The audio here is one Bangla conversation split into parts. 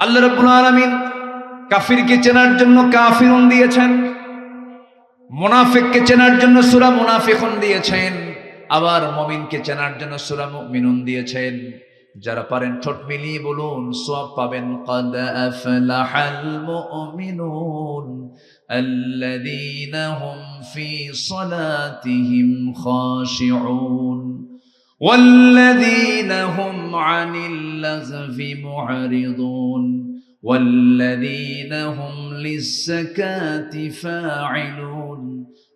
আল্লাহ রাব্বুল আলামিন কাফিরকে চেনার জন্য কাফিরুন দিয়েছেন, মুনাফিককে চেনার জন্য সূরা মুনাফিকুন দিয়েছেন, আবার মুমিনকে চেনার জন্য সূরা মুমিনুন দিয়েছেন। যারা পারেন ঠোঁট মিলিয়ে বলুন, সওয়াব পাবেন। ক্বাদ আফলাহাল মুমিনুন আল্লাযীনা হুম ফি সালাতিহিম খাশিউন ওয়াল্লাযীনা হুম আনিল লাগযি মু'রিদুন ওয়াল্লাযীনা হুম লিয-যাকাতি ফা'ইলুন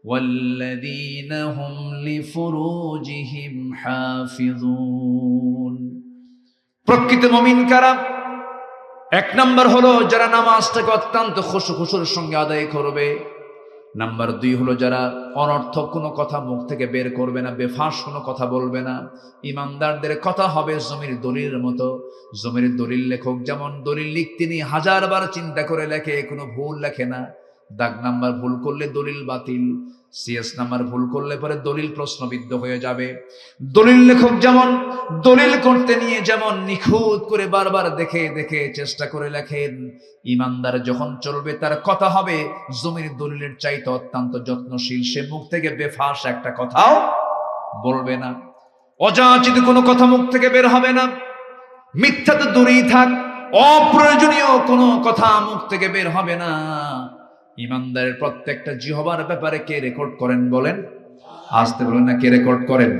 ওয়াল্লাযীনা হুম লিফুরুজিহিম হাফিজুন। প্রকৃত মুমিন কারা? এক নাম্বার হলো যারা নামাজটাকে অত্যন্ত খুশুর সঙ্গে আদায় করবে। নাম্বার 2 হলো যারা অনর্থক কোনো কথা মুখ থেকে বের করবে না, বেফাঁস কোনো কথা বলবে না। ইমানদারদের কথা হবে জমির দলিলের মতো। জমির দলিল লেখক যেমন দলিল লিখতে নিয়ে 1000 বার চিন্তা করে লেখে, কোনো ভুল লেখে না। দাগ নাম্বার ভুল করলে দলিল বাতিল, সিএস নাম্বার ভুল করলে পরে দলিল প্রশ্নবিদ্ধ হয়ে যাবে। দলিল লেখক যেমন দলিল করতে নিয়ে যেমন নিখুঁত করে বারবার দেখে দেখে চেষ্টা করে লেখেন, ইমানদার যখন চলবে তার কথা হবে জমির দলিলের চাইতে অত্যন্ত যত্নশীল। সে মুখ থেকে বেফাঁস একটা কথাও বলবে না, অযাচিত কোনো কথা মুখ থেকে বের হবে না। মিথ্যা তো দূরেই থাক, অপ্রয়োজনীয় কোনো কথা মুখ থেকে বের হবে না। ইমানদারের প্রত্যেকটা জিহ্বার ব্যাপারে কে রেকর্ড করেন বলেন? আসতে বলেন না, কে রেকর্ড করেন?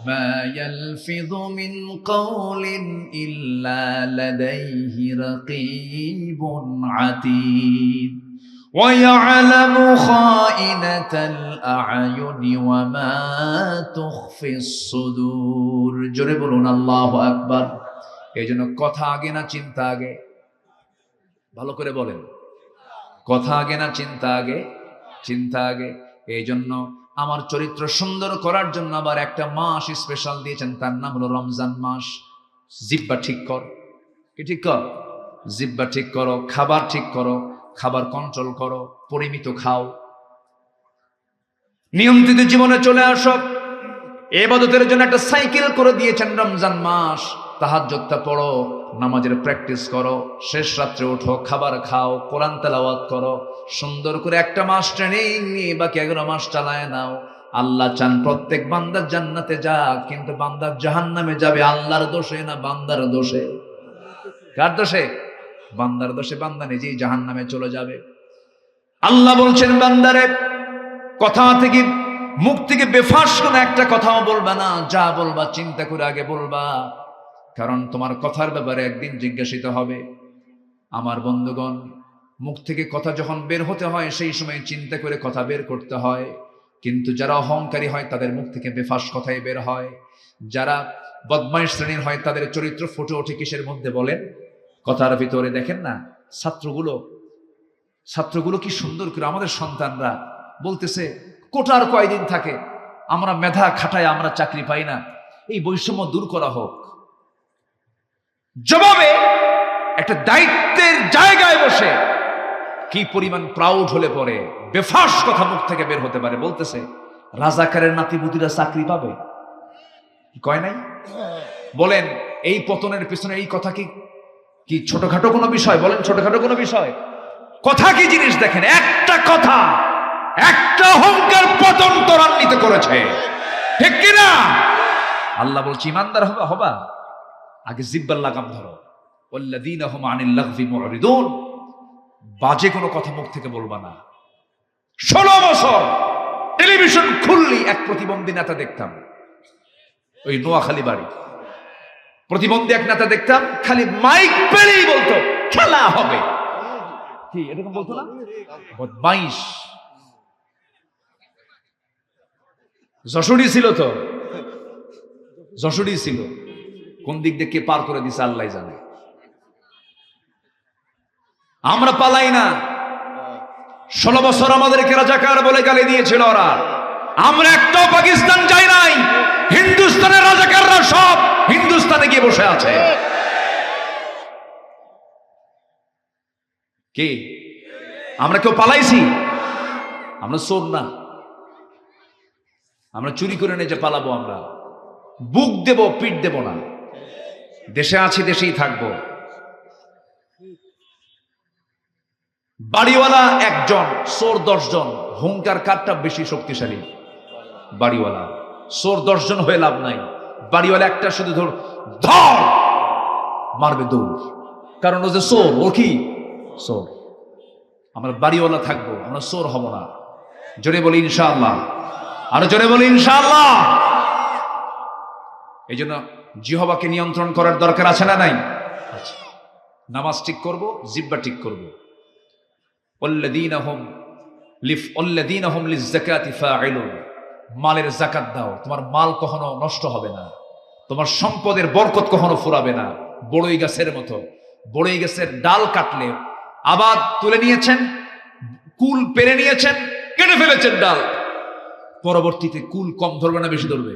মা ইয়ালফিযু মিন কাওলিন ইল্লা লাদাইহি রাকীবুন আতীদ ওয়া ইয়ালামু খাইনাতাল আ'য়ুনি ওয়া মা তুখফিস সুদূর। জোরে বলুন আল্লাহু আকবার। এইজন্য কথা আগে না চিন্তা আগে? ভালো করে বলেন, কথা আগে না চিন্তা আগে? চিন্তা আগে। এই জন্য আমার চরিত্র সুন্দর করার জন্য আবার একটা মাস স্পেশাল দিয়েছেন, তার নাম হলো রমজান মাস। জিহ্বা ঠিক কর, কি ঠিক কর? জিহ্বা ঠিক করো, খাবার ঠিক করো, খাবার কন্ট্রোল করো, পরিমিত খাও, নিয়ন্ত্রিত জীবনে চলে আসো। ইবাদতের জন্য একটা সাইকেল করে দিয়েছেন রমজান মাস। তাহাজ্জুদটা পড়ো, নামাজের প্র্যাকটিস করো, শেষ রাত্রে উঠো, খাবার খাও, কোরআন তেলাওয়াত করো। সুন্দর করে একটা মাস ট্রেনিং নিয়ে বাকি 11 মাস চালায় নাও। আল্লাহ চান প্রত্যেক বান্দা জান্নাতে যাক, কিন্তু বান্দা জাহান্নামে যাবে আল্লাহর দোষে না বান্দার দোষে? কার দোষে? বান্দার দোষে। বান্দা নিজেই জাহান্নামে চলে যাবে। আল্লাহ বলছেন, বান্দারে কথা থেকে, মুখ থেকে বেফাঁস কোনো একটা কথাও বলবা না। যা বলবা চিন্তা করে আগে বলবা, কারণ তোমার কথার ব্যাপারে একদিন জিজ্ঞাসিত হবে। আমার বন্ধুগণ, মুখ থেকে কথা যখন বের হতে হয় সেই সময় চিন্তা করে কথা বের করতে হয়। কিন্তু যারা অহংকারী হয় তাদের মুখ থেকে বেফাঁস কথাই বের হয়। যারা বদমাইশ শ্রেণীর হয় তাদের চরিত্র ফুটে ওঠে কিসের মধ্যে বলেন? কথার ভিতরে। দেখেন না ছাত্রগুলো কি সুন্দর করে, আমাদের সন্তানরা বলতেছে কোটার কয়দিন থাকে, আমরা মেধা খাটায় আমরা চাকরি পাই না, এই বৈষম্য দূর করা হোক। জবাবে একটা দায়িত্বের জায়গায় বসে কি পরিমাণ প্রাউড হলে পরে বেফাঁস কথা মুখ থেকে বের হতে পারে। বলতেছে রাজাকারের নাতিপুতিরা চাকরি পাবে, কয় নাই? বলেন এই পতনের পিছনে এই কথা কি ছোটখাটো কোনো বিষয়? বলেন ছোটখাটো কোনো বিষয়? কথা কি জিনিস দেখেন, একটা কথা, একটা অহংকার পতন ত্বরান্বিত করেছে, ঠিক কিনা? আল্লাহ বলছে ইমানদার হবা আগে জিহ্বার লাগাম ধরো। ওয়াল্লাযীনা হুম আনিল লাগযি মু'রিদুন। বাজে কোনো কথা মুখ থেকে বলবা না। 16 বছর টেলিভিশন খুললি এক প্রতিবন্ধী নেতা দেখতাম, ওই নোয়াখালী বাড়ি। প্রতিবন্ধী এক নেতা দেখতাম, খালি মাইক পেলেই বলতো খেলা হবে। কি এরকম বলতো না? বদমাইশ। যশোরী ছিল তো, যশোরী ছিল। কোন দিক দিয়ে কে পার করে দিছে আল্লাহ জানে। আমরা পালাই না। 16 বছর আমাদেরকে রাজাকার বলে গালি দিয়েছিল ওরা। আমরা একটাও পাকিস্তান যাই নাই। হিন্দুস্তানের রাজাকাররা সব হিন্দুস্তানে গিয়ে বসে আছে। কি আমরা কেউ পালাইছি? আমরা চোর না, আমরা চুরি করে নিয়ে যে পালাবো। আমরা বুক দেব, পিঠ দেব না। দেশে আছি, দেশেই থাকবো। বাড়িওয়ালা একজন, চোর 10 জন, হুঙ্কার কারটা বেশি শক্তিশালী? বাড়িওয়ালা। চোর 10 জন হয়ে লাভ নাই, বাড়িওয়ালা একটা শুধু ধর মারবে দৌড়, কারণ ও যে চোর, ও কি চোর। আমরা বাড়িওয়ালা থাকবো, আমরা চোর হব না। জোরে বলি ইনশাআল্লাহ, আরো জোরে বলি ইনশাআল্লাহ। এই জন্য জিহ্বাকে নিয়ন্ত্রণ করার দরকার আছে না নাই? আচ্ছা, নামাজ ঠিক করব, জিহ্বা ঠিক করব। ওয়াল্লাযীনা হুম লিয-যাকাতি ফাঈলুন, মালের যাকাত দাও, তোমার মাল কখনো নষ্ট হবে না, তোমার সম্পদের বরকত কখনো ফুরাবে না। বড়ই গাছের মতো, বড়ই গাছের ডাল কাটলে আবার তুলে নিয়েছেন, কুল পেরে নিয়েছেন, কেটে ফেলেছেন ডাল, পরবর্তীতে কুল কম ধরবে না বেশি ধরবে?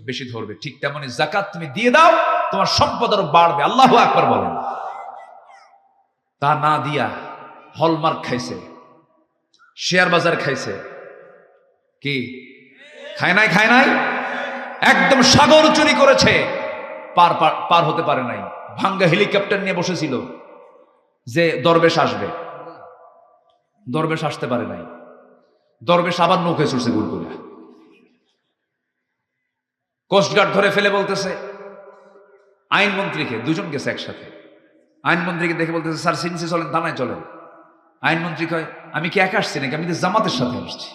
বেশি ধরবে। ঠিক তেমনি যাকাত তুমি দিয়ে দাও, তোমার সম্পদ আরো বাড়বে। আল্লাহু আকবার বলেন। তা না দিয়া হলমার্ক খাইছে, শেয়ার বাজার খাইছে, কি খায় নাই? খায় নাই। একদম সাগর চুরি করেছে, পার হতে পারে নাই। ভাঙ্গা হেলিকপ্টার নিয়ে বসেছিল যে দরবেশ আসবে, দরবেশ আসতে পারে নাই। দরবেশ আবার নৌকায় চড়ছে ভুল করে। কোস্টগার্ড ধরে ফেলে বলতেছে আইনমন্ত্রীকে, দুজন গেছে একসাথে, আইনমন্ত্রীকে দেখে বলতেছে স্যার সিনসি চলেন, থানায় চলেন। আইনমন্ত্রী কয় আমি কি একা আসছি নাকি, আমি তো জামাতের সাথে আসছি।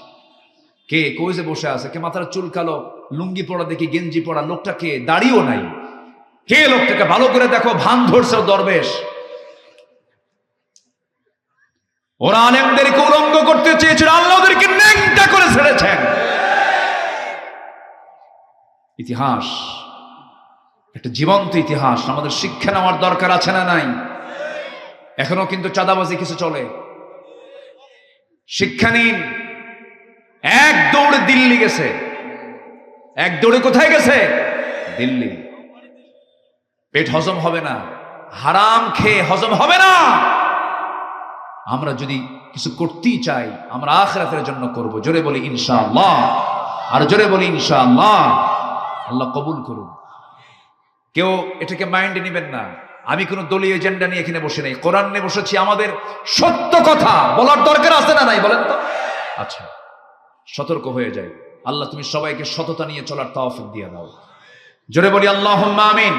কে? কই যে বসে আছে, কে মাথার চুল কালো, লুঙ্গি পড়া দেখি, গেঞ্জি পড়া, লোকটা কে? দাড়িও নাই। কে লোকটাকে? ভালো করে দেখো, ভান ধরছে দরবেশ। ওরা আলেমদেরকে উলঙ্গ করতে চেয়েছিল, আল্লাহ ওদেরকে ন্যাংটা করে ছেড়েছেন। ইতিহাস একটা জীবন্ত ইতিহাস, আমাদের শিক্ষা নেওয়ার দরকার আছে না নাই? এখনো কিন্তু চাঁদাবাজি কিছু চলে, শিক্ষা নিন। এক দৌড়ে দিল্লি গেছে, এক দৌড়ে কোথায় গেছে? দিল্লি। পেট হজম হবে না, হারাম খেয়ে হজম হবে না। আমরা যদি কিছু করতেই চাই, আমরা আখিরাতের জন্য করব। জোরে বলি ইনশাআল্লাহ, আর জোরে বলি ইনশাআল্লাহ। আল্লাহ কবুল করুন। কেউ এটাকে মাইন্ডে নেবেন না, আমি কোনো দলীয় এজেন্ডা নিয়ে এখানে বসে নেই, কোরআন নিয়ে বসেছি। আমাদের সত্য কথা বলার দরকার আছে না নাই বলেন তো? আচ্ছা, সতর্ক হয়ে যাই। আল্লাহ তুমি সবাইকে সততা নিয়ে চলার তৌফিক দিয়ে দাও। জোরে বলি আল্লাহুম্মা আমিন।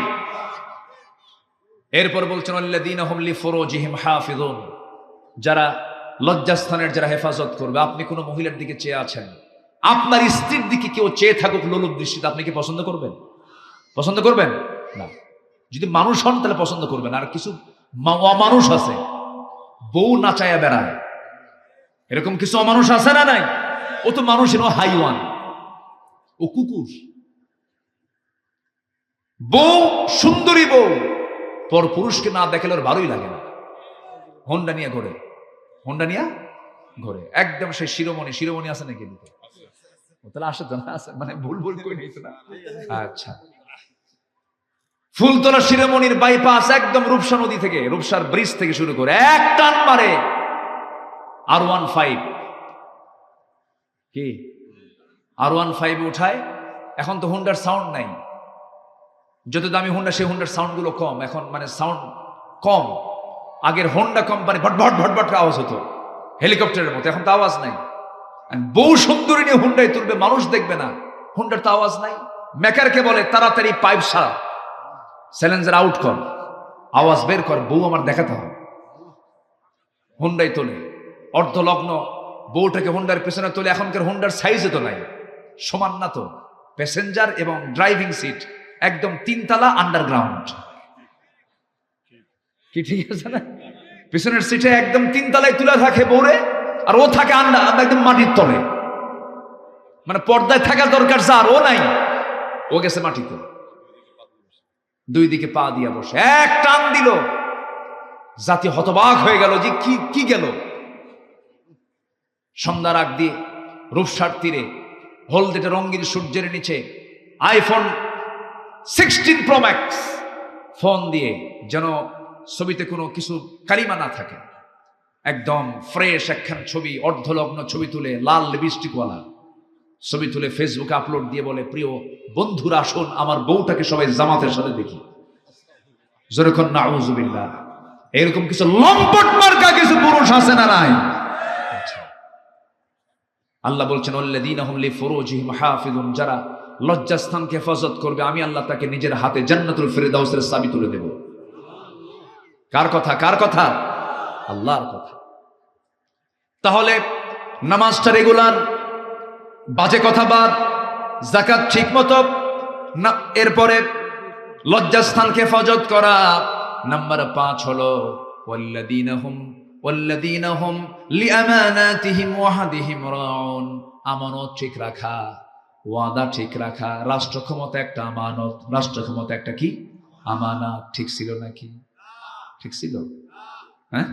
এরপর বলছেন আল্লাযীনা হুম লিফুরুজিহিম হাফিজুন, যারা লজ্জাস্থানের যারা হেফাজত করবে। আপনি কোনো মহিলার দিকে চেয়ে আছেন, আপনার স্ত্রীর দিকে কেউ চেয়ে থাকুক লোলুপ দৃষ্টিতে, আপনি কি পছন্দ করবেন? পছন্দ করবেন না। যদি মানুষ হন তাহলে পছন্দ করবেন। আর কিছু অমানুষ আছে, বউ নাচায়া বেড়ায়, এরকম কিছু অমানুষ আছে না নাই? ও তো মানুষের, ও হাইওয়ান, ও কুকুর। বউ সুন্দরী বউ পর পুরুষকে না দেখালে ওর ভালোই লাগে না। হোন্ডা নিয়ে ঘোরে, হোন্ডা নিয়ে ঘোরে, একদম সেই শিরোমণি। শিরোমণি আছে নাকি? তাহলে আসে তো না, আছে মানে ভুল ভুল করে নিত না। আচ্ছা, ফুলতলা শিরোমণির বাইপাস একদম রূপসা নদী থেকে, রূপসার ব্রিজ থেকে শুরু করে এক টান মারে R15। কি R15 উঠায়। এখন তো হুন্ডার সাউন্ড নাই, যত দামি হুন্ডা সেই হুন্ডার সাউন্ড গুলো কম, এখন মানে সাউন্ড কম। আগের হোন্ডা কোম্পানি ভটভট ভটভট আওয়াজ হতো হেলিকপ্টারের মতো, এখন তো আওয়াজ নাই। বউ সুন্দরী নিয়ে হুন্ডায় তুলবে, মানুষ দেখবে না, হুন্ডার তো আওয়াজ নাই। মেকারকে বলে তাড়াতাড়ি পাইপ সারা, স্যালেঞ্জার আউট কর, আওয়াজ বের কর, বউ আমার দেখাতে হবে। হুন্ডায় তোলে, অর্ধলগ্ন বউটাকে হুন্ডার পেছনে তোলে। এখনকার হুন্ডার সাইজে তো নাই, সমান না তো। প্যাসেঞ্জার এবং ড্রাইভিং সিট একদম 3 তলা আন্ডারগ্রাউন্ড। কি ঠিক আছে না? পিছনের সিটে একদম 3 তলায় তুলে থাকে বউরে, আর ও থাকে একদম মাটির তলে। মানে পর্দায় থাকা দরকার যার, ও নাই, ও গেছে মাটিতে, দুই দিকে পা দিয়া বসে। এক টান দিল, জাতি হতবাক হয়ে গেল যে কি গেল। সন্ধ্যার আগ দিয়ে রূপসার তীরে হলদেটে রঙিন সূর্যের নিচে iPhone 16 Pro Max ফোন দিয়ে, যেন ছবিতে কোনো কিছু কালিমা না থাকে, একদম ফ্রেশ একখান ছবি, অর্ধলগ্ন ছবি তুলে, লাল লিপস্টিকওয়ালা ছবি তুলে ফেসবুকে আপলোড দিয়ে বলে, প্রিয় বন্ধুরা আসুন আমার বউটাকে সবাই জামাতের সাথে দেখি। যেরকম নাউজুবিল্লাহ। এরকম কিছু লম্পট মার্কা কিছু পুরুষ আছে না নাই? আল্লাহ বলছেন আল্লাযীনা হুম লিফুরুজিহিম হাফিজুন, যারা লজ্জাস্থানকে হেফাজত করবে আমি আল্লাহ তাকে নিজের হাতে জান্নাতুল ফিরদাউসের চাবি তুলে দেব। কার কথা? কার কথা? আল্লাহর কথা। তাহলে নামাজটা রেগুলার, বাজে কথা বাদ, যাকাত ঠিক মতো না, এরপরে লজ্জাস্থানকে হেফাজত করা। নাম্বার 5 হলো ওয়াল্লাযীনা হুম লিআমানাতিহিম ওয়াহদিহিম রাউন, আমানত ঠিক রাখা, ওয়াদা ঠিক রাখা। রাষ্ট্র ক্ষমতা একটা আমানত, রাষ্ট্র ক্ষমতা একটা কি আমানত। ঠিক ছিল নাকি? ঠিক ছিল? হ্যাঁ।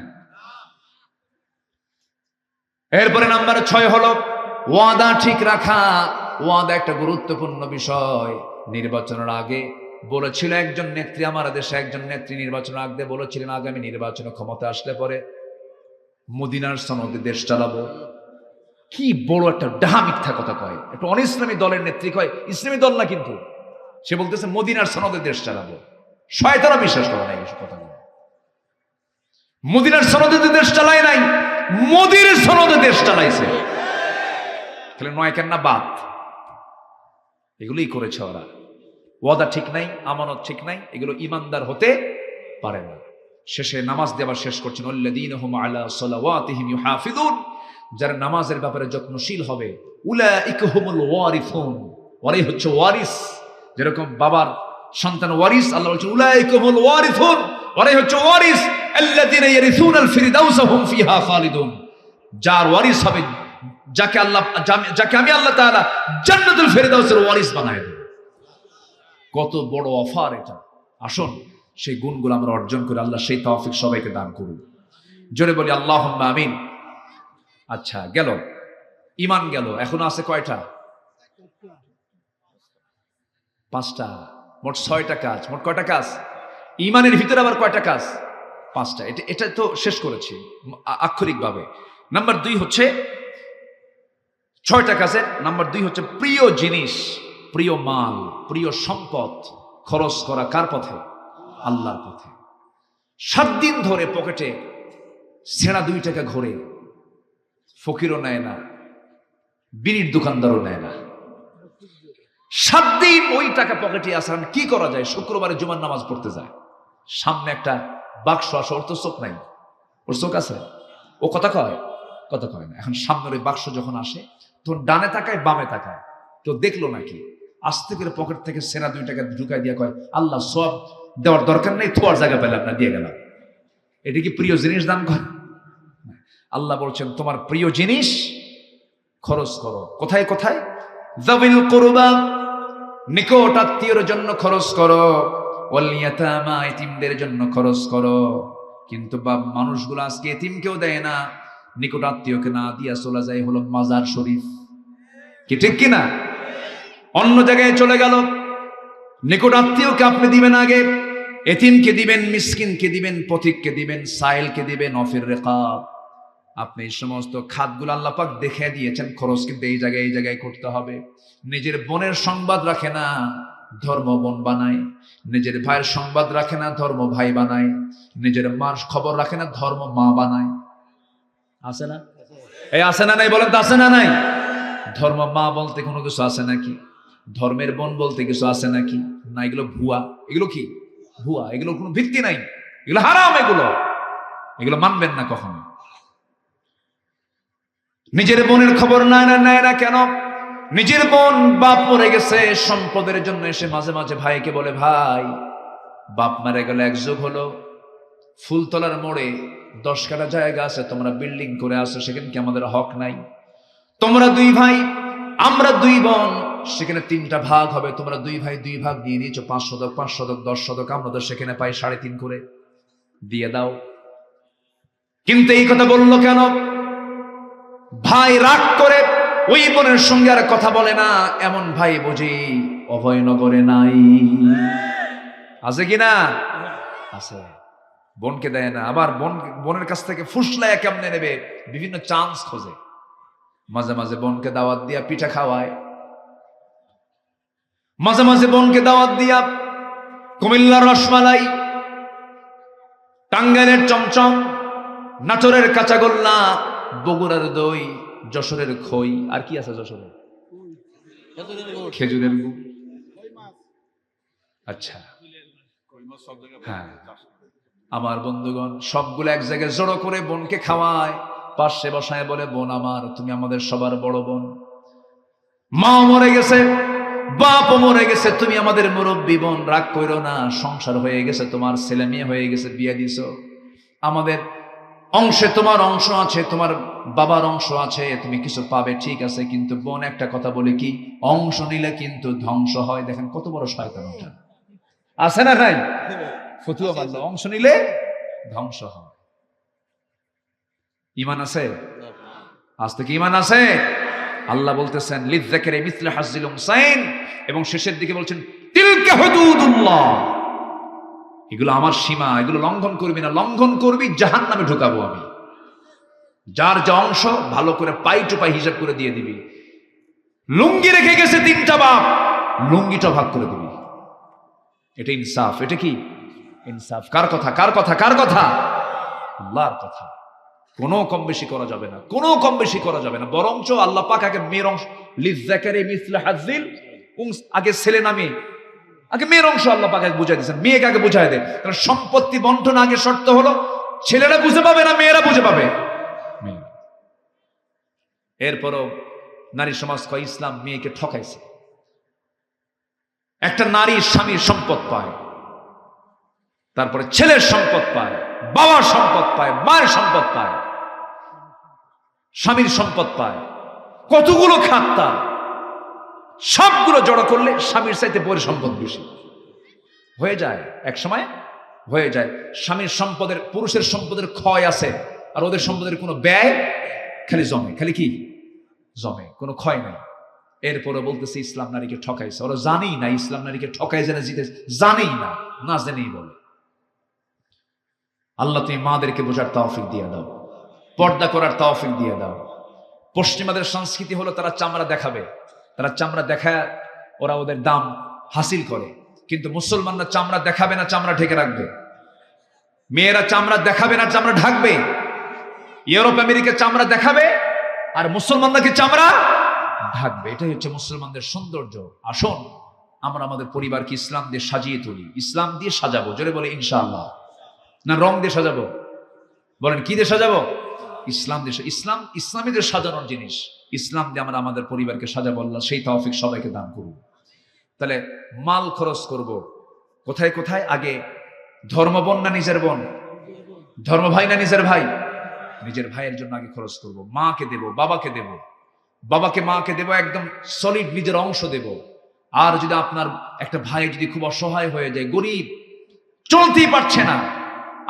এরপরে নাম্বার 6 হলো ওয়াদা ঠিক রাখা। ওয়াদা একটা গুরুত্বপূর্ণ বিষয়। নির্বাচনের আগে বলেছিল একজন নেত্রী, আমার দেশে একজন নেত্রী নির্বাচনের আগে বলেছিলেন আগামী নির্বাচনে ক্ষমতা আসলে পরে মদিনার সনদে দেশ চালাবো। কি বড় একটা ডাহা মিথ্যা কথা কয়, একটা অনিসলামী দলের নেত্রী কয়, ইসলামী দল না কিন্তু, সে বলতেছে মদিনার সনদে দেশ চালাবো। শয়তানও বিশ্বাস করে নাই এসব কথা। মদিনার সনদে দেশ চালায় নাই, মোদির সনদে দেশ চালাইছে। তাহলে নয় কেন বাদ, এগুলোই করেছে ওরা। ওয়াদা ঠিক নাই, আমানত ঠিক নাই, এগুলো ইমানদার হতে পারে না। শেষে নামাজ দেওয়া শেষ করছেন আল্লাযীনা হুম আলা সালাওয়াতিহিম ইউহাফিজুন, যারা নামাজের ব্যাপারে যত্নশীল হবে। উলাইকা হুমুল ওয়ারিসুন, ওরাই হচ্ছে ওয়ারিস। যেরকম বাবার সন্তান ওয়ারিস, আল্লাহ বলছেন উলাইকা হুমুল ওয়ারিসুন, ওরাই হচ্ছে ওয়ারিস। আল্লাযীনা ইয়ারিসুনাল ফিরদাউসা হুম ফিহা খালিদুন, যার ওয়ারিস হবে, যাকে আমি আল্লাহ তাআলা জান্নাতুল ফিরদাউসের ওয়ারিস বানায় দেব। কত বড় অফার এটা! আসুন সেই গুণগুলো আমরা অর্জন করে আল্লাহ সেই তৌফিক সবাইকে দান করুন। জোরে বলি আল্লাহুম্মা আমিন। আচ্ছা, গেল ঈমান গেল, এখন আছে কয়টা? 5টা। মোট 6টা কাজ। মোট কয়টা কাজ? ঈমানের ভিতরে আবার কয়টা কাজ? 5টা। এটা তো শেষ করেছি আক্ষরিকভাবে। নাম্বার 2 হচ্ছে 6টা কাজে। নাম্বার 2 হচ্ছে প্রিয় জিনিস, প্রিয় মাল, প্রিয় সম্পদ খরচ করা কার পথে? আল্লাহর পথে। 7 দিন ধরে পকেটে ছেঁড়া 2 টাকা ঘোরে, ফকিরও নেয় না, বিড়ির দোকানদারও নেয় না। 7 দিন ওই টাকা পকেটে আসার কি করা যায়? শুক্রবারে জুমার নামাজ পড়তে যায়, সামনে একটা বাক্স আসে, ওর তো চোখ নাই, ওর চোখ আছে, ও কথা কয়? কথা কয় না। এখন সামনের ওই বাক্স যখন আসে তখন ডানে তাকায় বামে তাকায়, তো দেখলো নাকি, আস্তে করে পকেট থেকে সেরা 2 টাকা ঢুকাই দিয়ে কয় আল্লাহ সব দেওয়ার দরকার নেই, থোয়ার জায়গা পেলাম না, দিয়ে গেলাম। এটা কি প্রিয় জিনিস দান করে? আল্লাহ বলছেন তোমার প্রিয় জিনিস খরচ করো। কোথায় কোথায়? যাবিল কুরবা, নিকট আত্মীয়র জন্য খরচ করো। ওয়াল ইয়াতামা, এতিমদের জন্য খরচ করো। কিন্তু মানুষগুলো আজকে এতিমকেও দেয় না, নিকট আত্মীয়কে না দিয়া চলে যায় হলো মাজার শরীফ। কি ঠিক কিনা? অন্য জায়গায় চলে গেল। নিকট আত্মীয়কে আপনি দিবেন আগে, এতিমকে দিবেন, মিসকিনকে দিবেন, পথিককে দিবেন, সাইলকে দিবেন, অফির রিকাব। আপনি এই সমস্ত খাতগুলো আল্লাহ পাক দেখে দিয়েছেন, খরচ কিন্তু এই জায়গায় করতে হবে। নিজের বোনের সংবাদ রাখে না, ধর্ম বোন বানায়। নিজের ভাইয়ের সংবাদ রাখে না, ধর্ম ভাই বানায়। নিজের মার খবর রাখে না, ধর্ম মা বানায়। আছে না? এই আছে না নাই? বলেন তো আছে না নাই? ধর্ম মা বলতে কোনো কিছু আছে নাকি? ধর্মের বোন বলতে কিছু আছে নাকি? না, এগুলো ভুয়া। এগুলো কি ভুয়া? এগুলো কোনো ভিত্তি নাই, এগুলো হারাম, এগুলো মানবেন না কখনো। নিজের বোনের খবর নেয় না কেন? নিজের বোন বাপ মরে গেছে, সম্পদের জন্য এসে মাঝে মাঝে ভাইকে বলে ভাই বাপ মারা গেল, এক যুগ হলো, ফুলতলার মোড়ে 10 কাঠা জায়গা আছে, তোমরা বিল্ডিং করে আসো, সেখানে কি আমাদের হক নাই? তোমরা 2 ভাই, আমরা 2 বোন, সেখানে 3টা ভাগ হবে, তোমরা 2 ভাই 2 ভাগ দিয়ে দিয়েছো, 5 শতক 5 শতক 10 শতক, আমরা তো সেখানে পাই 3.5 করে, দিয়ে দাও। কিন্তু এই কথা বললো কেন? ভাই রাগ করে ওই বোনের সঙ্গে আর কথা বলে না। এমন ভাই বুঝি অভয়নগরে নাই? আছে কিনা? আছে। বোনকে দেয় না, আবার বোনের কাছ থেকে ফুসলায় কেমনে নেবে, বিভিন্ন চান্স খোঁজে। মাঝে মাঝে বোনকে দাওয়াত দিয়া পিঠা খাওয়ায়, মাঝে মাঝে বোনকে দাওয়াত দিয়া কুমিল্লার রসমালাই, টাঙ্গাইলের চমচম, নাটোরের কাঁচাগোল্লা, বগুড়ার দই, যশোরের খই, আর কি আছে যশোরে? খেজুরের গুড়। আচ্ছা, হ্যাঁ, আমার বন্ধুগণ সবগুলো এক জায়গায় জড়ো করে বোনকে খাওয়ায়, পাশে বসায় বলে, বোন আমার, তুমি আমাদের সবার বড় বোন, মা মরে গেছে, বাপ মরে গেছে, তুমি আমাদের মুরব্বী বোন, রাগ কইরো না, সংসার হয়ে গেছে, তোমার ছেলে মেয়ে হয়ে গেছে, বিয়ে দিছো, আমাদের অংশে তোমার অংশ আছে, তোমার বাবার অংশ আছে, তুমি কিছু পাবে, ঠিক আছে, কিন্তু বোন একটা কথা বলে, কি অংশ নিলে কিন্তু ধ্বংস হয়। দেখেন কত বড় শয়তান ওটা, আছে না নাই? ফতুয়া মানলো, অংশ নিলে ধ্বংস হয়। ঈমান আছে? আজ থেকে ঈমান আছে? আল্লাহ বলতেছেন লিযযাকারি মিসলু হাজ্জিল উনসাইন, এবং শেষের দিকে বলছেন তিলকা হুদুদুল্লাহ, এগুলো আমার সীমা, এগুলো লঙ্ঘন করবি না, লঙ্ঘন করবি জাহান্নামে ঢুকাবো আমি। যার যা অংশ ভালো করে পাই টু পাই হিসাব করে দিয়ে দিবি। লুঙ্গি রেখে গেছে 3টা বাপ, লুঙ্গিটা ভাগ করে দিবি। এটা ইনসাফ। এটা কি ইনসাফ? কার কথা? কার কথা? কার কথা? আল্লাহর কথা। কোনো কম বেশি করা যাবে না, কোনো কম বেশি করা যাবে না। বরঞ্চ আল্লাহ পাক আগে মেয়ের অংশ, লিযযাকারি মিসলু হাজ্জিল উনসাইন, আগে ছেলে না মেয়ে, আগে মেয়ের অংশ আল্লাহ পাক আগে বুঝাই দিয়েছেন, মেয়েকে আগে বুঝাই দেয়। কারণ সম্পত্তি বন্টন আগে শর্ত হলো ছেলেরা বুঝে পাবে না মেয়েরা বুঝে পাবে। এরপরও নারী সমাজ কয় ইসলাম মেয়েকে ঠকাইছে। একটা নারী স্বামীর সম্পদ পায়, তারপরে ছেলের সম্পদ পায়, বাবার সম্পদ পায়, মায়ের সম্পদ পায়, স্বামীর সম্পদ পায়, কতগুলো খাত তার, সবগুলো জড়ো করলে স্বামীর চাইতে বউয়ের সম্পদ বেশি হয়ে যায়। এক সময় হয়ে যায় স্বামীর সম্পদের, পুরুষের সম্পদের ক্ষয় আছে, আর ওদের সম্পদের কোনো ব্যয়, খালি জমে, খালি কি জমে, কোনো ক্ষয় নাই। এরপরে বলতেছে ইসলাম নারীকে ঠকাইছে। ওরা জানেই না ইসলাম নারীকে ঠকাই, জেনে জিতে জানেই না, না জেনেই বলে। আল্লাহ তুমি মাদেরকে বোঝার তৌফিক দিয়ে দাও, পর্দা করার তৌফিক দিয়ে দাও। পশ্চিমাদের সংস্কৃতি হলো তারা চামড়া দেখাবে, তারা চামড়া দেখায় ওরা ওদের দাম হাসিল করে, কিন্তু মুসলমানরা চামড়া দেখাবে না, চামড়া ঢেকে রাখবে। মেয়েরা চামড়া দেখাবে না, চামড়া ঢাকবে। ইউরোপ আমেরিকা চামড়া দেখাবে, আর মুসলমানরা কি চামড়া ঢাকবে। এটাই হচ্ছে মুসলমানদের সৌন্দর্য। আসুন আমরা আমাদের পরিবারকে ইসলাম দিয়ে সাজিয়ে তুলি, ইসলাম দিয়ে সাজাবো। জোরে বলে ইনশাআল্লাহ। না রং দিয়ে সাজাবো? বলেন কি দিয়ে সাজাবো? ইসলাম দিয়ে। ইসলাম ইসলামীদের সাজানোর জিনিস, ইসলাম দিয়ে আমরা আমাদের পরিবারকে সাজাবো। আল্লাহ সেই তৌফিক সবাইকে দান করুন। তাহলে মাল খরচ করব কোথায় কোথায়? আগে ধর্ম বোন না নিজের বোন? ধর্ম ভাই না নিজের ভাই? নিজের ভাইয়ের জন্য আগে খরচ করব। মাকে দেব, বাবাকে দেব, বাবাকে মাকে দেব, একদম সলিড নিজের অংশ দেব। আর যদি আপনার একটা ভাই যদি খুব অসহায় হয়ে যায়, গরিব, চলতেই পারছে না,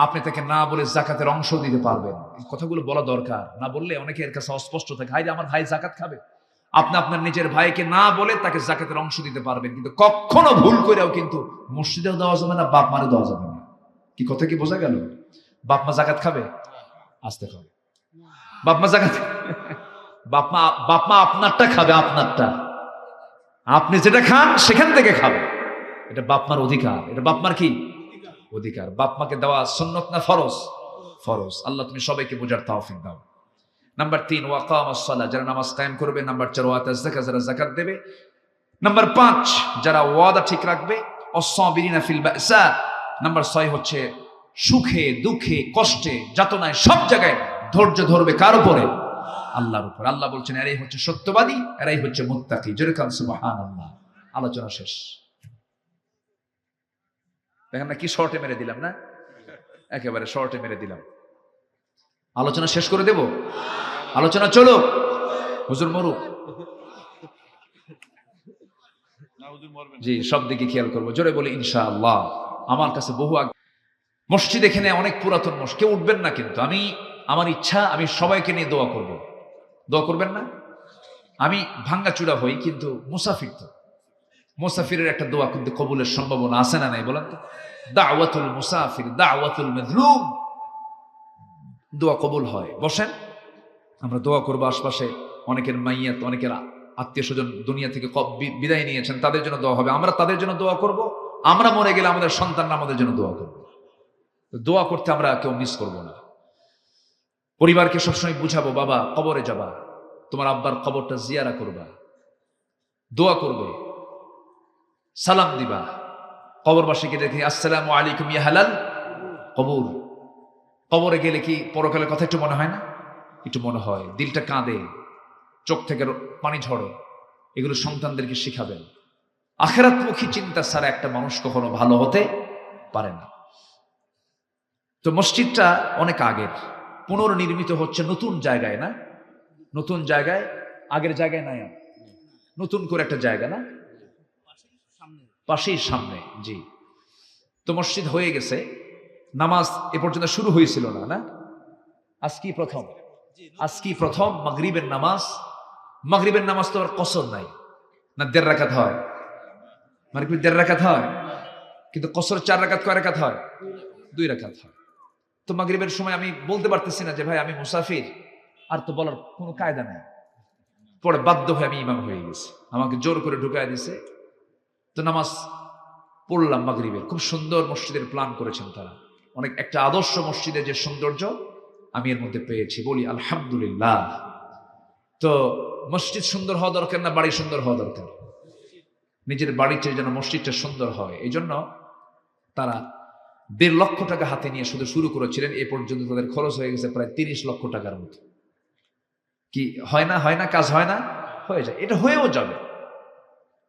আপনি তাকে না বলে জাকাতের অংশ দিতে পারবেন। এই কথাগুলো বলা দরকার, না বললে অনেকের কাছে অস্পষ্ট থাকে, হাই আমার ভাই জাকাত খাবে। আপনি আপনার নিজের ভাইকে না বলে তাকে জাকাতের অংশ দিতে পারবেন, কিন্তু কখনো ভুল করেও কিন্তু মসজিদেও দেওয়া যাবে না, বাপ মারে দেওয়া যাবে না। কি কথা কি বোঝা গেল? বাপ মা জাকাত খাবে? আসতে খাবে। বাপ মা জাকাত, বাপ মা আপনারটা খাবে, আপনারটা, আপনি যেটা খান সেখান থেকে খাবে। এটা বাপ মার অধিকার, এটা বাপ মার কি অধিকার। বাপ মাকে দেওয়া সুন্নত না ফরজ? ফরজ। আল্লাহ তুমি সবাইকে বোঝার তৌফিক দাও। নাম্বার 3 ওয়াকামাস সালাহ, যারা নামাজ কায়েম করবে। নাম্বার 4 ওয়াতাজ যাকাত, যারা যাকাত দেবে। নাম্বার 5 যারা ওয়াদা ঠিক রাখবে। অস-সাবিরিনা ফিল বাসা। নাম্বার 6 হচ্ছে সুখে দুঃখে কষ্টে যাতনায় সব জায়গায় ধৈর্য ধরবে। কার উপরে? আল্লাহর উপর। আল্লাহ বলছেন এরাই হচ্ছে সত্যবাদী, এরাই হচ্ছে মুত্তাকি। জোরে কান সুবহানাল্লাহ। আলোচনা শেষ। দেখেন না কি শর্টে মেরে দিলাম, না একেবারে শর্টে মেরে দিলাম। আলোচনা শেষ করে দেব? আলোচনা চলো, হুজুর মরুক। জি, সব দিকে খেয়াল করবো। জোরে বলি ইনশাআল্লাহ। আমার কাছে বহু মসজিদ এখানে অনেক পুরাতন মসজিদ, কেউ উঠবেন না, কিন্তু আমার ইচ্ছা আমি সবাইকে নিয়ে দোয়া করব। দোয়া করবেন না? আমি ভাঙ্গাচুরা হই, কিন্তু মুসাফির তো, মুসাফিরের একটা দোয়া কিন্তু কবুলের সম্ভাবনা আছে না নাই বলেন তো? দাওয়াতুল মুসাফির দাওয়াতুল মাজলুম, দোয়া কবুল হয়। বসেন, আমরা দোয়া করবো। আশপাশে অনেকের মাইয়াত, অনেকের আত্মীয় স্বজন দুনিয়া থেকে বিদায় নিয়েছেন, তাদের জন্য দোয়া হবে। আমরা তাদের জন্য দোয়া করব। আমরা মরে গেলে আমাদের সন্তানরা আমাদের জন্য দোয়া করবে। দোয়া করতে আমরা কেউ মিস করব না। পরিবারকে সবসময় বুঝাবো, বাবা কবরে যাবা, তোমার আব্বার কবরটা জিয়ারা করবা, দোয়া করবে, সালাম দিবা, কবরবাসীকে দেখে আসসালামু আলাইকুম ইয়া হালাল কবর। কবরে গেলে কি পরকালের কথা একটু মনে হয় না? একটু মনে হয়, দিলটা কাঁদে, চোখ থেকে পানি ঝরে। এগুলো সন্তানদেরকে শিখাবেন। আখিরাতমুখী চিন্তা ছাড়া একটা মানুষ কখনো ভালো হতে পারে না। তো মসজিদটা অনেক আগের, পুনর্নির্মিত হচ্ছে নতুন জায়গায়, না নতুন জায়গায়, আগের জায়গায় নাই, নতুন করে একটা জায়গা, না পাশেই সামনে। জি, তো মসজিদ হয়ে গেছে। নামাজ এ পর্যন্ত শুরু হয়েছিল না, না আজকেই প্রথম মাগরিবের নামাজ। মাগরিবের নামাজ তো আর কসর নাই, না 1.5 রাকাত হয়, মাগরিব 1.5 রাকাত হয়, কিন্তু কসর 4 রাকাত, কয় রাকাত হয়? 2 রাকাত হয়। তো মাগরিবের সময় আমি বলতে পারতেছি না যে ভাই আমি মুসাফির, আর তো বলার কোনো কায়দা নেই। পরে বাধ্য হয়ে আমি ইমাম হয়ে গেছি, আমাকে জোর করে ঢুকায় দিছে। তো নামাজ পড়লাম মাগরিবের। খুব সুন্দর মসজিদের প্ল্যান করেছেন তারা, অনেক একটা আদর্শ মসজিদের যে সৌন্দর্য আমি এর মধ্যে পেয়েছি, বলি আলহামদুলিল্লাহ। তো মসজিদ সুন্দর হওয়া দরকার না বাড়ি সুন্দর হওয়া দরকার? নিজের বাড়ির চেয়ে যেন মসজিদটা সুন্দর হয়, এই জন্য তারা 1.5 লক্ষ টাকা হাতে নিয়ে শুধু শুরু করেছিলেন। এ পর্যন্ত তাদের খরচ হয়ে গেছে প্রায় 30 লক্ষ টাকার মতো। কি হয় না? হয় না? কাজ হয় না? হয়ে যায়, এটা হয়েও যাবে।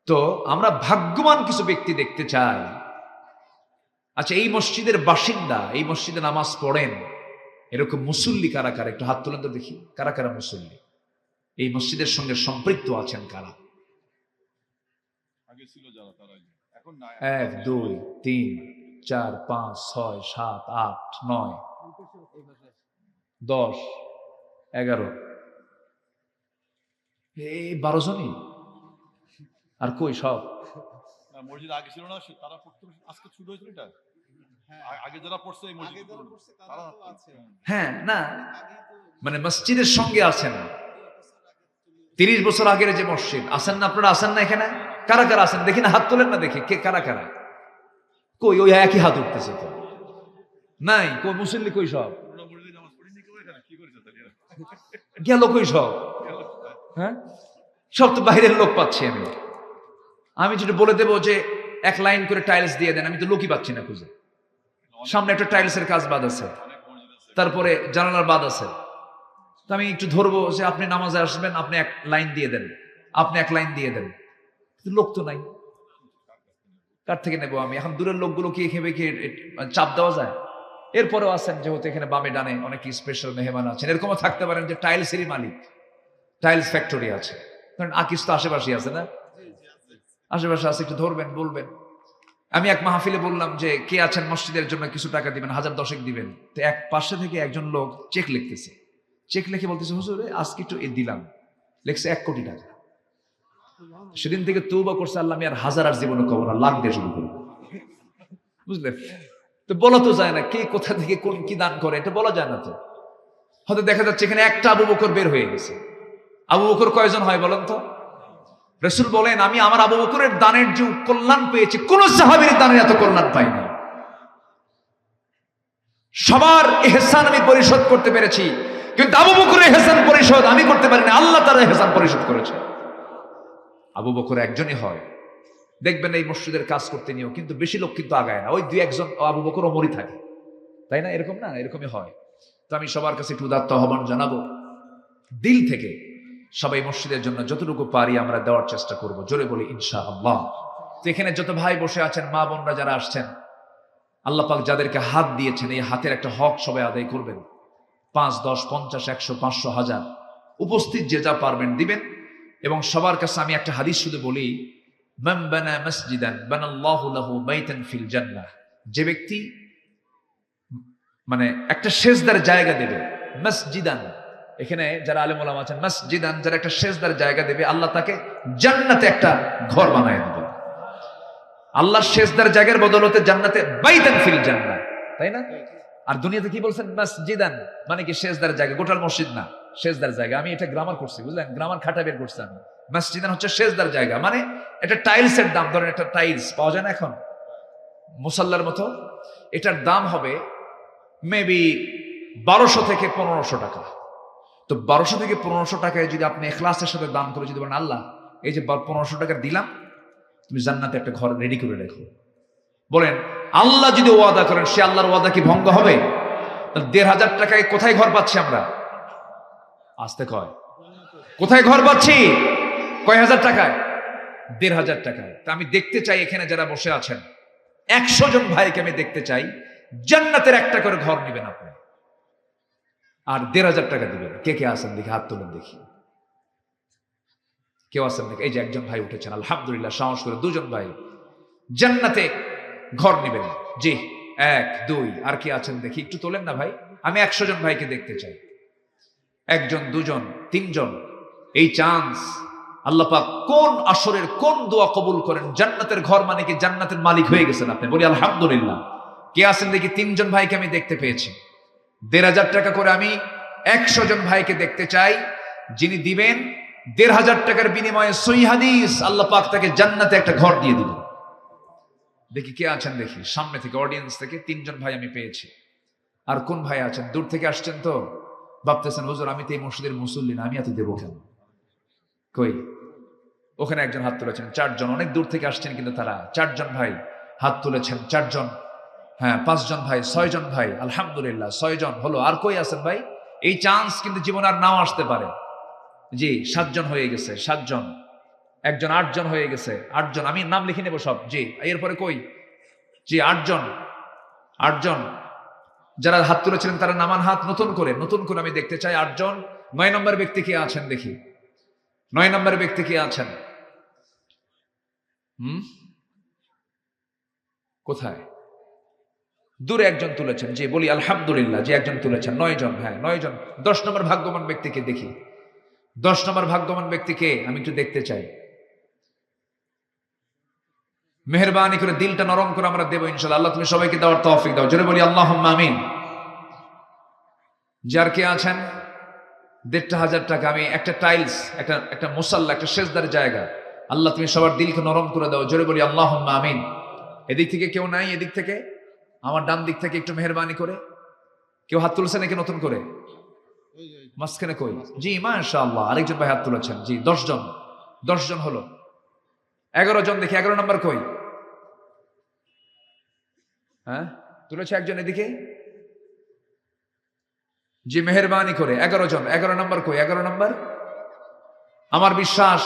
তো আমরা ভাগ্যবান কিছু ব্যক্তি দেখতে চাই। আচ্ছা, এই মসজিদের বাসিন্দা, এই মসজিদে নামাজ পড়েন এরকম মুসল্লি কারা কারা? একটু হাত তুলেন তো দেখি, কারা কারা মুসল্লি এই মসজিদের সঙ্গে সম্পৃক্ত আছেন? কারা? 1 2 3 4 5 6 7 8 9 10 11, এই 12 জনই। আর কই সব? মসজিদ আগে ছিল না, তারা পড়তো, আজকে শুরু হয়েছিল এটা। আগে যারা পড়ছে এই মসজিদ তারা আছে। হ্যাঁ, না মানে মসজিদের সঙ্গে আছেন। 30 বছর আগের যে মসজিদ, আছেন না আপনারা? আছেন না এখানে? কারা কারা আছেন দেখি না, হাত তোলেন না দেখি, কে কারা কারা? কই ওই একই হাত উঠতেছে তো, নাই কই মুসল্লি কই সব? গেল কই সব? হ্যাঁ, সব তো বাইরের লোক পাচ্ছি আমি। আমি যেটা বলে দেবো যে 1 লাইন করে টাইলস দিয়ে দেন, আমি তো লোকই পাচ্ছি না খুঁজে। সামনে একটা টাইলসের কাজ বাদ আছে, তারপরে জানালার বাদ আছে। তো আমি একটু ধরবো যে আপনি নামাজে আসবেন, আপনি 1 লাইন দিয়ে দেন, আপনি 1 লাইন দিয়ে দেন, লোক তো নাই, কার থেকে নেবো আমি? এখন দূরের লোকগুলো কি খেয়ে খেয়ে চাপ দেওয়া যায়? এরপরেও আছেন যেহেতু এখানে বামে ডানে অনেক স্পেশাল মেহমান আছেন, এরকমও থাকতে পারেন যে টাইলসেরই মালিক, টাইলস ফ্যাক্টরি আছে। কারণ আকিস তো আশেপাশে আছে, না আশেপাশে আছে, একটু ধরবেন, বলবেন। আমি এক মাহফিলে বললাম যে কে আছেন মসজিদের জন্য কিছু টাকা দিবেন, 1010 দিবেন। তো এক পাশে থেকে একজন লোক চেক লিখতেছে, চেক লিখে বলতেছে হুজুর আজকে একটু দিলাম, লিখছে 1 কোটি টাকা। সেদিন থেকে তওবা করছে, আল্লাহ আমি আর 1000 আর জীবনে কবো না, লাখ দিয়ে শুরু করবো। বুঝলেন? তো বলা তো যায় না কে কোথা থেকে কোন কি দান করে, এটা বলা যায় না। তো হয়তো দেখা যাচ্ছে এখানে একটা আবু বকর বের হয়ে গেছে। আবু বকর কয়জন হয় বলেন তো? রাসূল বলেন আমি আমার আবু বকরের দানের যে কল্যাণ পেয়েছি, কোন সাহাবীর দানের এত কল্যাণ পাইনি। সবার ইহসান আমি পরিশোধ করতে পেরেছি, কিন্তু আবু বকরের ইহসান পরিশোধ আমি করতে পারিনি, আল্লাহ তাআলা ইহসান পরিশোধ করেছে। আবু বকর একজনই হয়, দেখবেন এই মসজিদের কাজ করতে নিয়েও কিন্তু বেশি লোক কিন্তু আগায় না, ওই 2-1 আবু বকর ওমরই থাকে, তাই না? এরকম না, এরকমই হয়। তো আমি সবার কাছে একটু উদাত্ত আহ্বান জানাবো, দিল থেকে সবাই মসজিদের জন্য যতটুকু পারি আমরা দেওয়ার চেষ্টা করব, জোরে বলি ইনশাআল্লাহ। তো এখানে যত ভাই বসে আছেন, মা বোনরা যারা আসছেন, আল্লাহ পাক যাদেরকে হাত দিয়েছেন এই হাতের একটা হক সবাই আদায় করবেন। 5, 10, 50, 100, 500, 1000 উপস্থিত যে যা পারবেন দিবেন। এবং সবার কাছে আমি একটা হাদিস শুধু বলি, মান বানা মসজিদান বানাল্লাহু লাহু বাইতান ফিল জান্নাহ, যে ব্যক্তি মানে একটা সেজদার জায়গা দেবে, মসজিদান, এখানে যারা আলেম ওলামা আছেন, মসজিদান যারা একটা সেজদার জায়গা দেবে, আল্লাহ তাকে জান্নাতে একটা ঘর বানায় দেবে। আল্লাহর সেজদার জায়গার বদলতে জান্নাতে বাইতান ফিল জান্নাহ, তাই না? আর দুনিয়াতে কি বলছেন? মসজিদান মানে কি সেজদার জায়গা, গোটাল মসজিদ না, সেজদার জায়গা। আমি এটা গ্রামার করছি, বুঝলেন? গ্রামার খাটা বের করছি আমি। মসজিদান হচ্ছে সেজদার জায়গা, মানে এটা টাইলসের দাম, ধরেন একটা টাইলস পাওয়া যায় না এখন মুসাল্লার মতো, এটার দাম হবে মেবি 1200 থেকে 1500 টাকা। তো 1200 থেকে 1500 টাকায় যদি আপনি ইখলাসের সাথে দান করে যদি বলেন, আল্লাহ এই যে 1500 টাকা দিলাম, তুমি জান্নাতে একটা ঘর রেডি করে রেখো। বলেন আল্লাহ যদি ওয়াদা করেন, সে আল্লাহর ওয়াদা কি ভঙ্গ হবে? 1500 টাকায় কোথায় ঘর পাচ্ছি আমরা? আসতে কয় কোথায় ঘর পাচ্ছি? কয় হাজার টাকায়? 1500 টাকায়। তা আমি দেখতে চাই এখানে যারা বসে আছেন 100 জন ভাইকে আমি দেখতে চাই জান্নাতের একটা করে ঘর নেবেন আপনি, আর 1500 টাকা দিবেন। কে কে আছেন দেখি, হাত তুলেন দেখি। কেউ আছেন দেখি? এই যে একজন ভাই উঠেছেন, আলহামদুলিল্লাহ, সাহস করে। 2 জন ভাই জান্নাতে ঘর নেবেন। জি, 1 2, আর কি আছেন দেখি, একটু তোলেন না ভাই। আমি 100 জন ভাইকে দেখতে চাই। 1 জন 2 জন 3 জন। এই চান্স আল্লাহ পাক কোন আসরের কোন দোয়া কবুল করেন, জান্নাতের ঘর মানে কি জান্নাতের মালিক হয়ে গেছেন আপনি। বলি আলহামদুলিল্লাহ। কে আছেন দেখি? 3 জন ভাইকে আমি দেখতে পেয়েছি। 1500 টাকা করে আমি 100 জন ভাইকে দেখতে চাই, যিনি দিবেন 1500 টাকার বিনিময়ে সহিহ হাদিস, আল্লাহ পাক তাকে জান্নাতে একটা ঘর দিয়ে দিবেন। দেখি কে আছেন দেখি, সামনে থেকে অডিয়েন্স থেকে 3 জন ভাই আমি পেয়েছি। আর কোন ভাই আছেন? দূর থেকে আসছেন তো, ভাবতেছেন হুজুর আমি তো এই মসজিদের মুসল্লি না, আমি এত দেবো কেন? কই? ওখানে একজন হাত তুলেছেন। 4 জন, অনেক দূর থেকে আসছেন কিন্তু তারা। 4 জন ভাই হাত তুলেছেন। 4 জন, হ্যাঁ 5 জন ভাই, 6 জন ভাই, আলহামদুলিল্লাহ 6 জন হলো। আর কই আছেন ভাই? এই চান্স কিন্তু জীবন আর নাও আসতে পারে। জি, 7 জন হয়ে গেছে। 7 জন, একজন 8 জন হয়ে গেছে। 8 জন, আমি নাম লিখে নেব সব। জি, এরপরে কই? জি 8 জন। 8 জন যারা হাত তুলেছিলেন তারা নামান হাত, নতুন করে আমি দেখতে চাই। 8 জন। 9 নম্বর ব্যক্তি কে আছেন দেখি? 9 নম্বর ব্যক্তি কে আছেন? কোথায়? দূরে একজন তুলেছেন। জি, বলি আলহামদুলিল্লাহ। যে একজন তুলেছেন। 9 জন, হ্যাঁ 9 জন। 10 নম্বর ভাগ্যবান ব্যক্তিকে দেখি। 10 নম্বর ভাগ্যবান ব্যক্তিকে আমি একটু দেখতে চাই। মেহেরবানি করে দিলটা নরম করে আমরা দেবো ইনশাআল্লাহ। আল্লাহ তুমি সবাইকে দেওয়ার তৌফিক দাও। জোরে বলি আল্লাহুম্মা আমিন। যার কে আছেন 1500 টাকা, আমি একটা টাইলস, একটা মুসাল্লা, একটা সেজদার জায়গা, আল্লাহ তুমি সবার দিলকে নরম করে দাও। জোরে বলি আল্লাহুম্মা আমিন। এদিক থেকে কেউ নাই? এদিক থেকে, আমার ডান দিক থেকে একটু মেহেরবানি করে। কেউ হাত তুলছে নাকি নতুন করে? মাঝখানে কই? জি মাশাআল্লাহ, আরেকজন ভাই হাত তুলেছেন। জি 10 জন। 10 জন হলো। 11 জন দেখি। 11 নম্বর কই? হ্যাঁ তুলেছে একজন এদিকে। জি মেহেরবানি করে 11 জন। 11 নম্বর কই? 11 নম্বর। আমার বিশ্বাস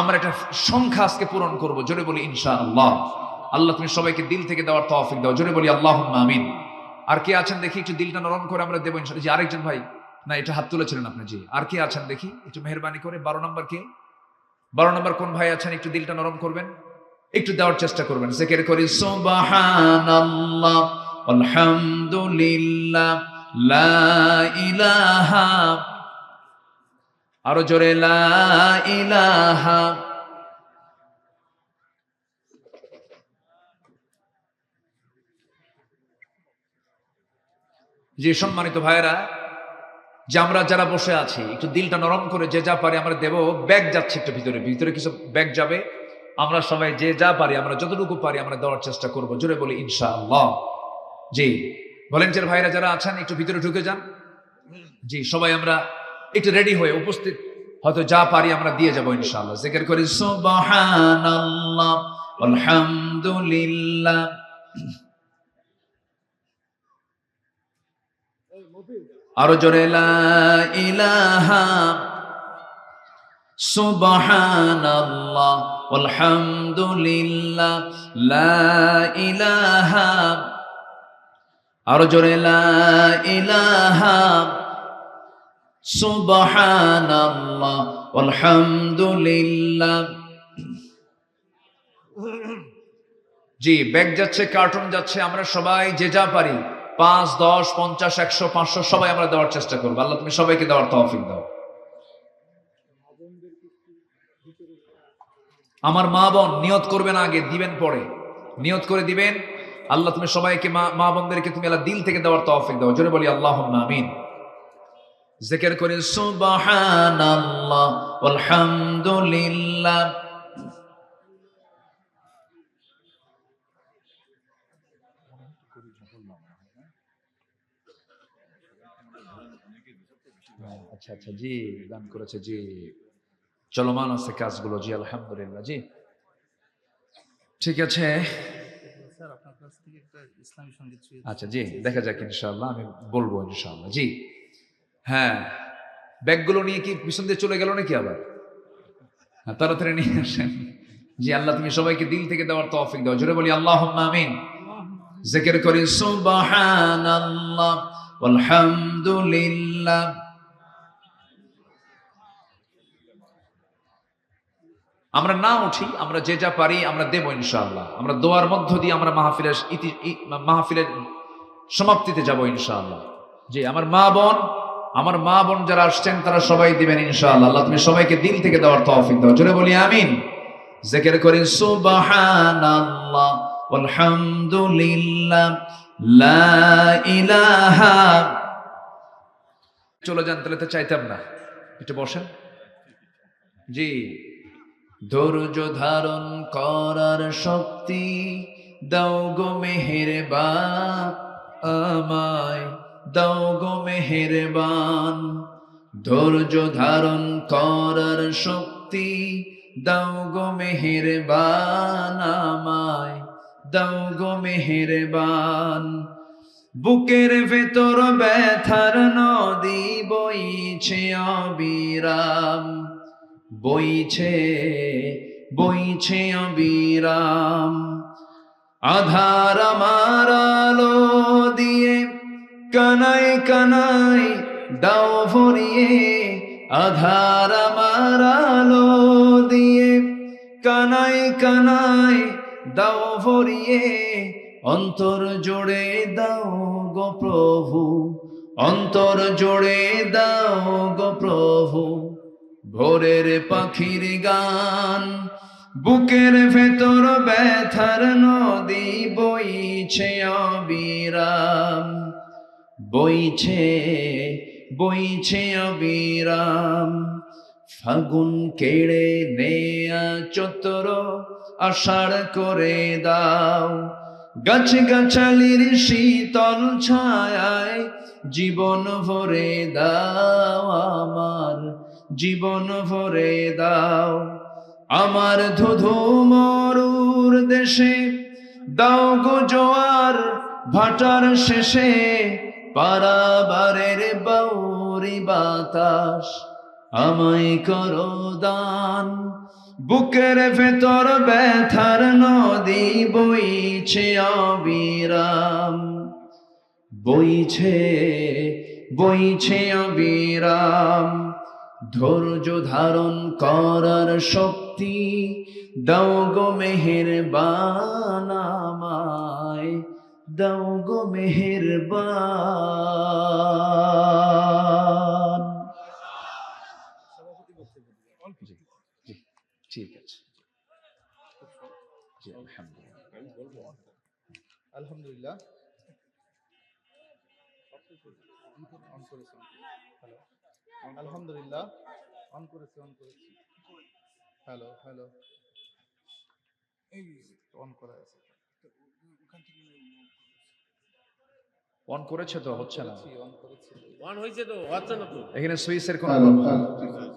আমরা একটা সংখ্যা আজকে পূরণ করব। জোরে বলি ইনশাআল্লাহ। আল্লাহ তুমি সবাইকে দিল থেকে দেওয়ার তৌফিক দাও। জোরে বলি আল্লাহুম্মা আমিন। আর কে আছেন দেখি, একটু দিলটা নরম করে আমরা দেবো ইনশাআল্লাহ। জি আরেকজন ভাই, না এটা হাত তুলেছিলেন আপনি। জি আর কে আছেন দেখি, একটু মেহেরবানি করে। 12 নম্বর কে? 12 নম্বর কোন ভাই আছেন? একটু দিলটা নরম করবেন, একটু দেওয়ার চেষ্টা করবেন। জিকির করি সুবহানাল্লাহ আলহামদুলিল্লাহ লা ইলাহা, আরো জোরে লা ইলাহা। যে সম্মানিত ভাইয়েরা, যে আমরা যারা বসে আছি একটু দিলটা নরম করে যে যা পারি আমরা দেব। ব্যাগ যাচ্ছে একটু ভিতরে, ভিতরে কিছু ব্যাগ যাবে। আমরা সবাই যে যা পারি, আমরা যতটুকু পারি আমরা দেওয়ার চেষ্টা করব। জোরে বলি ইনশাআল্লাহ। জি ভলেন্টিয়ার ভাইরা যারা আছেন একটু ভিতরে ঢুকে যান। জি সবাই আমরা একটু রেডি হয়ে উপস্থিত, হয়তো যা পারি আমরা দিয়ে যাব ইনশাআল্লাহ। জিকির করি সুবহানাল্লাহ আলহামদুলিল্লাহ। আরো জোরে লা ইলাহা সুবহানাল্লাহ আলহামদুলিল্লাহ লা ইলাহা, আরো জোরে লা ইলাহা সুবহানাল্লাহ আলহামদুলিল্লাহ। জি ব্যাগ যাচ্ছে, কার্টুন যাচ্ছে, আমরা সবাই যে যা পারি 5 10 50 100 500 সবাই আমরা দেওয়ার চেষ্টা করবো। আল্লাহ তুমি সবাইকে দেওয়ার তৌফিক দাও। আমার মা বোন নিয়ত করবেন, আগে দিবেন পরে, নিয়ত করে দিবেন। আল্লাহ তুমি সবাইকে, মা বোনদেরকে তুমি আল্লাহ দিল থেকে দেওয়ার তৌফিক দাও। জোরে বলি আল্লাহুম্মা আমিন। জিকির করি সুবহানাল্লাহ আলহামদুলিল্লাহ। আচ্ছা আচ্ছা, জি দান করেছে, জি চলমান আছে কাজগুলো, জি আলহামদুলিল্লাহ, জি ঠিক আছে। স্যার আপনার কাছ থেকে একটা ইসলামী সঙ্গীত আচ্ছা জি, দেখা যাক ইনশাআল্লাহ, আমি বলবো ইনশাআল্লাহ, জি। হ্যাঁ, ব্যাগগুলো নিয়ে কি পিছন দিয়ে চলে গেল নাকি আবার? হ্যাঁ, তাড়াতাড়ি নিয়ে আসেন। জি আল্লাহ তুমি সবাইকে দিল থেকে দেওয়ার তৌফিক দাও, জোরে বলি আল্লাহুম্মা আমিন। জিকির করি সুবহানাল্লাহ ওয়ালহামদুলিল্লাহ। আমরা না উঠি, আমরা যে যা পারি আমরা দেব ইনশাআল্লাহ। আমরা দোয়ার মধ্য দিয়ে আমরা মাহফিলের সমাপ্তিতে যাব ইনশাআল্লাহ। জি আমার মা বোন যারা আসছেন তারা সবাই দিবেন ইনশাআল্লাহ। আল্লাহ তুমি সবাইকে দিল থেকে দেওয়ার তৌফিক দাও, জোরে বলি আমিন। জিকির করি সুবহানাল্লাহ ওয়ালহামদুলিল্লাহ লা ইলাহা। চলে যান তাহলে তো চাইতাম না, একটু বসেন। জি, ধৈর্য ধারণ করার শক্তি দাও গো মেহেরবান, আমায় দাও গো মেহেরবান। ধৈর্য ধারণ করার শক্তি দাও গো মেহেরবান, আমায় দাও গো মেহেরবান। বুকের ভেতর ব্যথার নদী বইছে অবিরাম, বইছে বইছে অবিরাম। আধার আমার আলো দিয়ে কানায় কানায় দাও ভরিয়ে, আধার আমার আলো দিয়ে কানায় কানায় দাও ভরিয়ে। অন্তর জোড়ে দাও গো প্রভু, অন্তর জোড়ে দাও গো প্রভু। ভোরের পাখির গান, বুকের ভেতর ব্যথার নদী বইছে অবিরাম, বইছে বইছে অবিরাম। ফাগুন কেড়ে নেয়া চতর আষাঢ় করে দাও, গাছ গাছালির শীতল ছায়ায় জীবন ভরে দাও, আমার জীবন ভরে দাও। আমার ধুধু মরুর দেশে দাও গো জোয়ার ভাটার শেষে, পারাবারের বাউরি বাতাস আমায় করো দান। বুকের ভেতর ব্যথার নদী বইছে অবিরাম, বইছে বইছে অবিরাম। ধৈর্য ধারণ করার শক্তি দাও গো মেহেরবান, আমায় দাও গো মেহেরবান। ঠিক আছে, জি আলহামদুলিল্লাহ। আলহামদুলিল্লাহ। অন করেছি, হ্যালো আলহামদুলিল্লাহ, অন করেছি অন করেছি। হ্যালো হ্যালো, এই অন করা আছে, অন করেছে তো হচ্ছে না, অন করেছি। ওয়ান হয়েছে তো হচ্ছে না তো। এখানে সুইচের কোনো হ্যালো হ্যালো, ঠিক আছে।